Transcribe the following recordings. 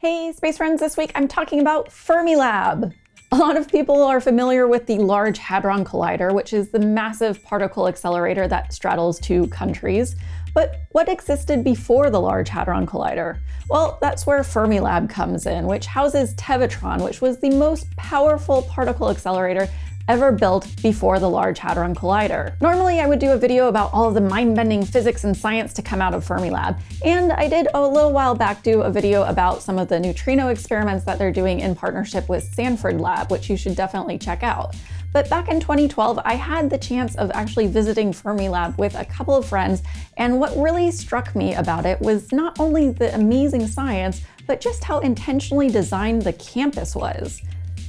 Hey, space friends, this week I'm talking about Fermilab. A lot of people are familiar with the Large Hadron Collider, which is the massive particle accelerator that straddles two countries. But what existed before the Large Hadron Collider? Well, that's where Fermilab comes in, which houses Tevatron, which was the most powerful particle accelerator ever built before the Large Hadron Collider. Normally I would do a video about all of the mind-bending physics and science to come out of Fermilab, and I did a little while back do a video about some of the neutrino experiments that they're doing in partnership with Stanford Lab, which you should definitely check out. But back in 2012, I had the chance of actually visiting Fermilab with a couple of friends, and what really struck me about it was not only the amazing science, but just how intentionally designed the campus was.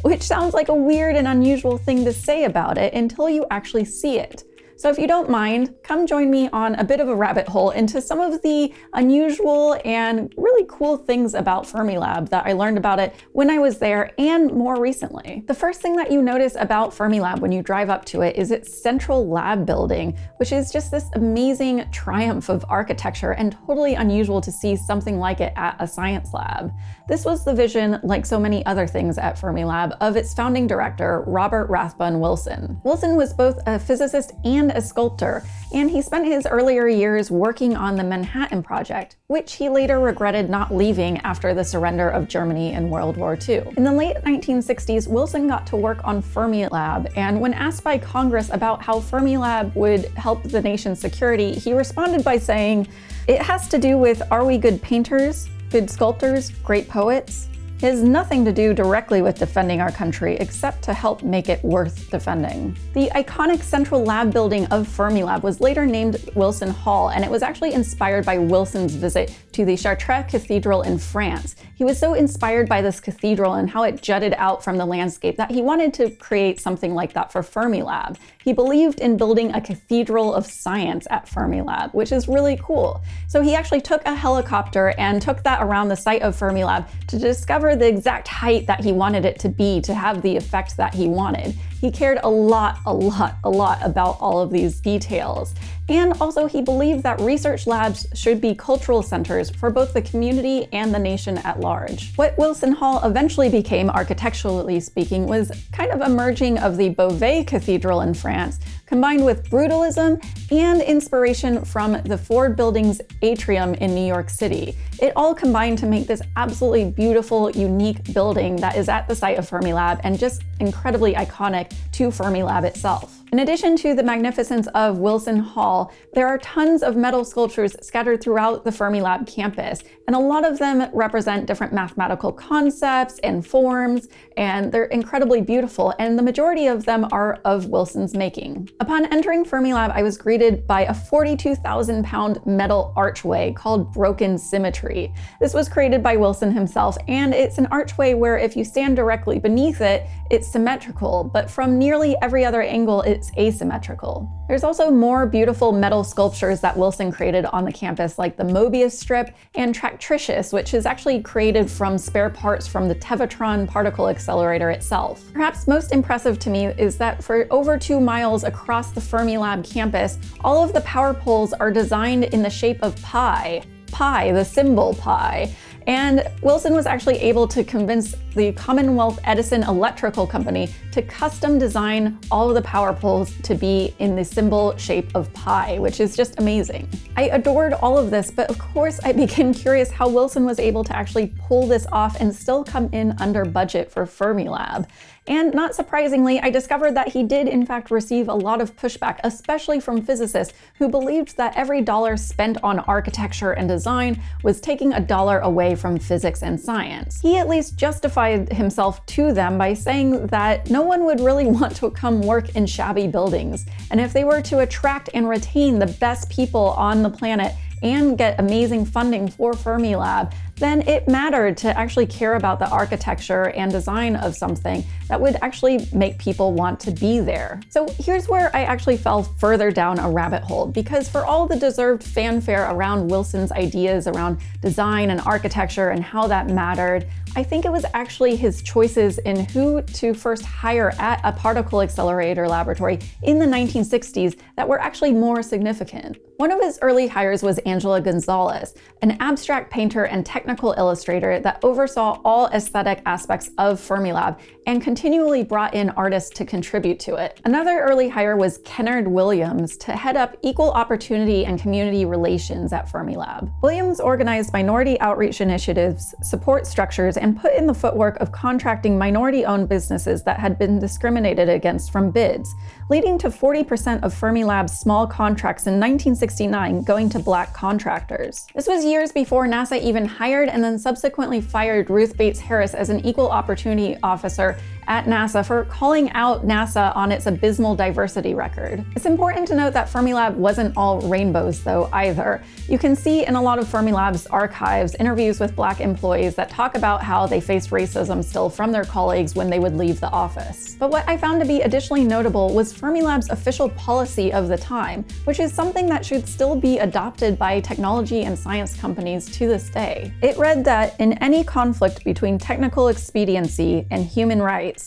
Which sounds like a weird and unusual thing to say about it until you actually see it. So if you don't mind, come join me on a bit of a rabbit hole into some of the unusual and really cool things about Fermilab that I learned about it when I was there and more recently. The first thing that you notice about Fermilab when you drive up to it is its central lab building, which is just this amazing triumph of architecture and totally unusual to see something like it at a science lab. This was the vision, like so many other things at Fermilab, of its founding director, Robert Rathbun Wilson. Wilson was both a physicist and a sculptor, and he spent his earlier years working on the Manhattan Project, which he later regretted not leaving after the surrender of Germany in World War II. In the late 1960s, Wilson got to work on Fermilab, and when asked by Congress about how Fermilab would help the nation's security, he responded by saying, "It has to do with, are we good painters, good sculptors, great poets? It has nothing to do directly with defending our country, except to help make it worth defending." The iconic central lab building of Fermilab was later named Wilson Hall, and it was actually inspired by Wilson's visit to the Chartres Cathedral in France. He was so inspired by this cathedral and how it jutted out from the landscape that he wanted to create something like that for Fermilab. He believed in building a cathedral of science at Fermilab, which is really cool. So he actually took a helicopter and took that around the site of Fermilab to discover the exact height that he wanted it to be to have the effect that he wanted. He cared a lot about all of these details. And also he believed that research labs should be cultural centers for both the community and the nation at large. What Wilson Hall eventually became, architecturally speaking, was kind of a merging of the Beauvais Cathedral in France, combined with brutalism and inspiration from the Ford Building's atrium in New York City. It all combined to make this absolutely beautiful, unique building that is at the site of Fermilab and just incredibly iconic to Fermilab itself. In addition to the magnificence of Wilson Hall, there are tons of metal sculptures scattered throughout the Fermilab campus, and a lot of them represent different mathematical concepts and forms, and they're incredibly beautiful, and the majority of them are of Wilson's making. Upon entering Fermilab, I was greeted by a 42,000-pound metal archway called Broken Symmetry. This was created by Wilson himself, and it's an archway where if you stand directly beneath it, it's symmetrical, but from nearly every other angle, it's asymmetrical. There's also more beautiful metal sculptures that Wilson created on the campus, like the Mobius strip and Tractricius, which is actually created from spare parts from the Tevatron particle accelerator itself. Perhaps most impressive to me is that for over 2 miles across the Fermilab campus, all of the power poles are designed in the shape of pi. Pi, the symbol pi. And Wilson was actually able to convince the Commonwealth Edison Electrical Company to custom design all of the power poles to be in the symbol shape of pi, which is just amazing. I adored all of this, but of course I became curious how Wilson was able to actually pull this off and still come in under budget for Fermilab. And not surprisingly, I discovered that he did in fact receive a lot of pushback, especially from physicists who believed that every dollar spent on architecture and design was taking a dollar away from physics and science. He at least justified himself to them by saying that no one would really want to come work in shabby buildings, and if they were to attract and retain the best people on the planet and get amazing funding for Fermilab, then it mattered to actually care about the architecture and design of something that would actually make people want to be there. So here's where I actually fell further down a rabbit hole, because for all the deserved fanfare around Wilson's ideas around design and architecture and how that mattered, I think it was actually his choices in who to first hire at a particle accelerator laboratory in the 1960s that were actually more significant. One of his early hires was Angela Gonzales, an abstract painter and technical technical illustrator that oversaw all aesthetic aspects of Fermilab and continually brought in artists to contribute to it. Another early hire was Kennard Williams to head up equal opportunity and community relations at Fermilab. Williams organized minority outreach initiatives, support structures, and put in the footwork of contracting minority-owned businesses that had been discriminated against from bids, leading to 40% of Fermilab's small contracts in 1969 going to Black contractors. This was years before NASA even hired and then subsequently fired Ruth Bates Harris as an equal opportunity officer at NASA for calling out NASA on its abysmal diversity record. It's important to note that Fermilab wasn't all rainbows though either. You can see in a lot of Fermilab's archives interviews with Black employees that talk about how they faced racism still from their colleagues when they would leave the office. But what I found to be additionally notable was Fermilab's official policy of the time, which is something that should still be adopted by technology and science companies to this day. It read that in any conflict between technical expediency and human rights,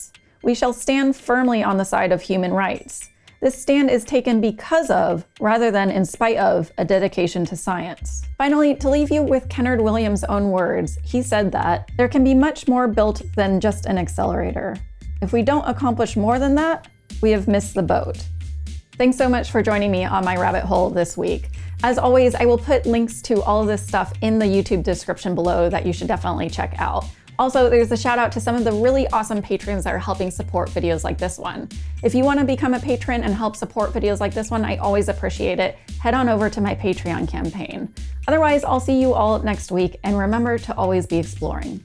we shall stand firmly on the side of human rights. This stand is taken because of, rather than in spite of, a dedication to science. Finally, to leave you with Kennard Williams' own words, he said that there can be much more built than just an accelerator. If we don't accomplish more than that, we have missed the boat. Thanks so much for joining me on my rabbit hole this week. As always, I will put links to all of this stuff in the YouTube description below that you should definitely check out. Also, there's a shout out to some of the really awesome patrons that are helping support videos like this one. If you want to become a patron and help support videos like this one, I always appreciate it. Head on over to my Patreon campaign. Otherwise, I'll see you all next week, and remember to always be exploring.